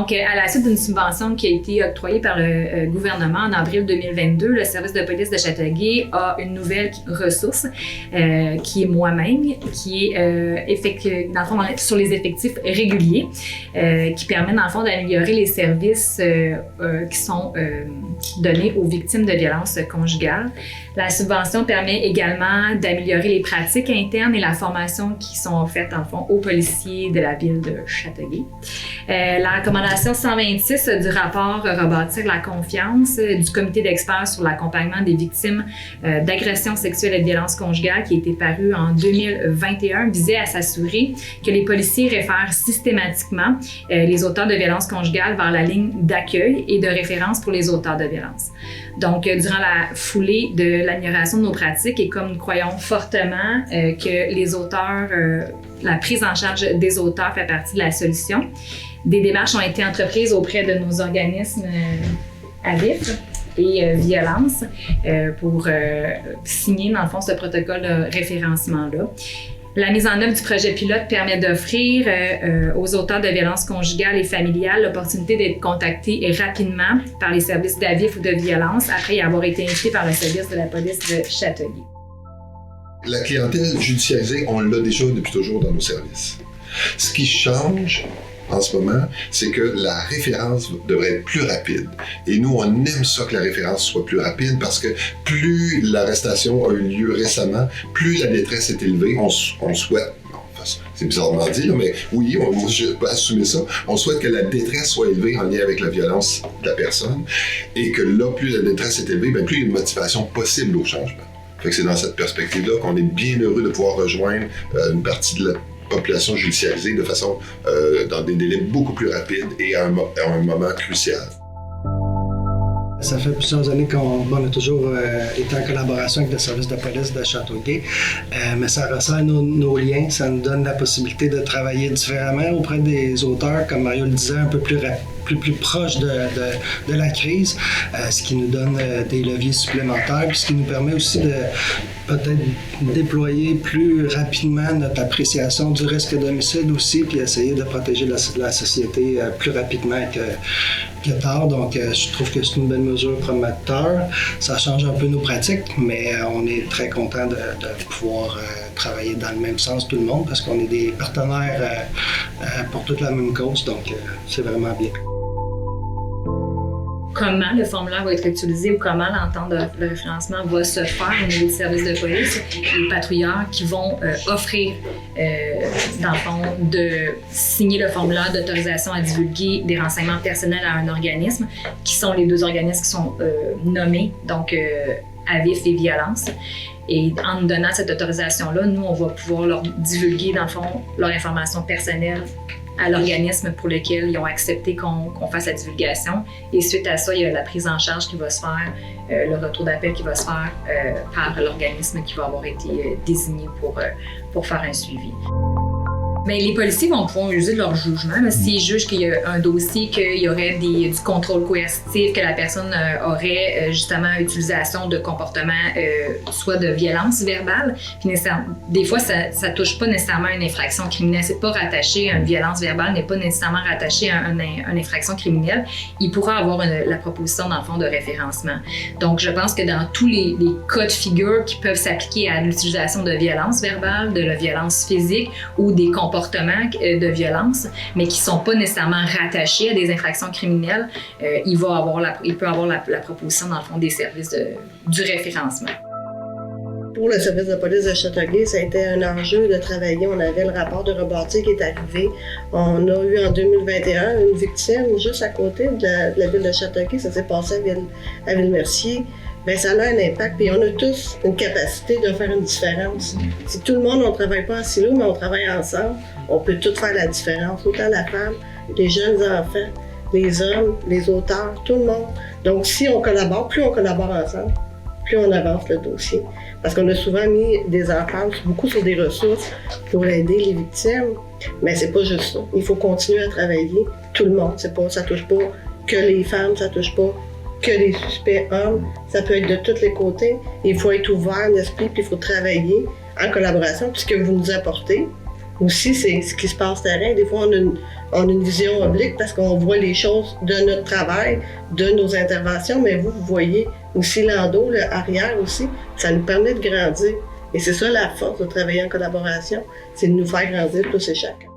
Donc, à la suite d'une subvention qui a été octroyée par le gouvernement en avril 2022, le service de police de Châteauguay a une nouvelle ressource qui est moi-même, qui est dans le fond sur les effectifs réguliers, qui permet dans le fond d'améliorer les services qui sont donnés aux victimes de violences conjugales. La subvention permet également d'améliorer les pratiques internes et la formation qui sont faites, en fond, aux policiers de la ville de Châteauguay. La recommandation 126 du rapport Rebâtir la confiance du comité d'experts sur l'accompagnement des victimes d'agressions sexuelles et de violences conjugales qui a été paru en 2021 visait à s'assurer que les policiers réfèrent systématiquement les auteurs de violences conjugales vers la ligne d'accueil et de référence pour les auteurs de violences. Donc, durant la foulée de l'amélioration de nos pratiques et comme nous croyons fortement que les auteurs, la prise en charge des auteurs fait partie de la solution, des démarches ont été entreprises auprès de nos organismes AVIF et Violence pour signer, dans le fond, ce protocole de référencement-là. La mise en œuvre du projet pilote permet d'offrir aux auteurs de violences conjugales et familiales l'opportunité d'être contactés rapidement par les services d'AVIF ou de violence après y avoir été invités par le service de la police de Châteauguay. La clientèle judiciarisée, on l'a déjà depuis toujours dans nos services. Ce qui change en ce moment, c'est que la référence devrait être plus rapide. Et nous, on aime ça que la référence soit plus rapide parce que plus l'arrestation a eu lieu récemment, plus la détresse est élevée, on souhaite, c'est bizarrement dit, là, mais oui, moi je peux assumer ça, on souhaite que la détresse soit élevée en lien avec la violence de la personne et que là, plus la détresse est élevée, bien, plus il y a une motivation possible au changement. Fait que c'est dans cette perspective-là qu'on est bien heureux de pouvoir rejoindre une partie de la population judiciarisée de façon dans des délais beaucoup plus rapides et à un moment crucial. Ça fait plusieurs années qu'on a toujours été en collaboration avec le service de police de Châteauguay, mais ça resserre nos liens, ça nous donne la possibilité de travailler différemment auprès des auteurs, comme Mario le disait, un peu plus proche de la crise, ce qui nous donne des leviers supplémentaires, puis ce qui nous permet aussi de peut-être déployer plus rapidement notre appréciation du risque d'homicide aussi, puis essayer de protéger la société plus rapidement que tard. Donc, je trouve que c'est une belle mesure prometteur. Ça change un peu nos pratiques, mais on est très content de pouvoir travailler dans le même sens tout le monde, parce qu'on est des partenaires pour toute la même cause, donc c'est vraiment bien. Comment le formulaire va être utilisé ou comment l'entente de référencement va se faire au niveau du service de police. Les patrouilleurs qui vont offrir, dans le fond, de signer le formulaire d'autorisation à divulguer des renseignements personnels à un organisme, qui sont les deux organismes qui sont nommés, donc AVIF et Violence. Et en nous donnant cette autorisation-là, nous, on va pouvoir leur divulguer, dans le fond, leur information personnelle à l'organisme pour lequel ils ont accepté qu'on fasse la divulgation. Et suite à ça, il y a la prise en charge qui va se faire, le retour d'appel qui va se faire par l'organisme qui va avoir été désigné pour faire un suivi. Bien, les policiers vont pouvoir user de leur jugement. S'ils jugent qu'il y a un dossier, qu'il y aurait du contrôle coercitif, que la personne aurait justement utilisation de comportements, soit de violence verbale, puis des fois, ça touche pas nécessairement à une infraction criminelle. C'est pas rattaché à une violence verbale, n'est pas nécessairement rattaché à une infraction criminelle. Il pourra avoir la proposition, dans le fond, de référencement. Donc, je pense que dans tous les cas de figure qui peuvent s'appliquer à l'utilisation de violence verbale, de la violence physique ou des comportements de violence, mais qui ne sont pas nécessairement rattachés à des infractions criminelles, il peut avoir la proposition, dans le fond, des services du référencement. Pour le service de police de Châteauguay, ça a été un enjeu de travailler. On avait le rapport de Rebâtir qui est arrivé. On a eu en 2021 une victime juste à côté de la ville de Châteauguay. Ça s'est passé à Ville-Mercier. Bien, ça a un impact, puis on a tous une capacité de faire une différence. Si tout le monde, on ne travaille pas en silo, mais on travaille ensemble, on peut tout faire la différence, autant la femme, les jeunes enfants, les hommes, les auteurs, tout le monde. Donc, si on collabore, plus on collabore ensemble, plus on avance le dossier. Parce qu'on a souvent mis des enfants beaucoup sur des ressources pour aider les victimes, mais c'est pas juste ça. Il faut continuer à travailler, tout le monde. Ça touche pas que les femmes, ça touche pas que les suspects hommes, ça peut être de tous les côtés. Il faut être ouvert d'esprit, puis il faut travailler en collaboration, puisque vous nous apportez, aussi, c'est ce qui se passe terrain. Des fois, on a une vision oblique parce qu'on voit les choses de notre travail, de nos interventions, mais vous voyez aussi l'endo, l'arrière aussi. Ça nous permet de grandir. Et c'est ça la force de travailler en collaboration, c'est de nous faire grandir tous et chacun.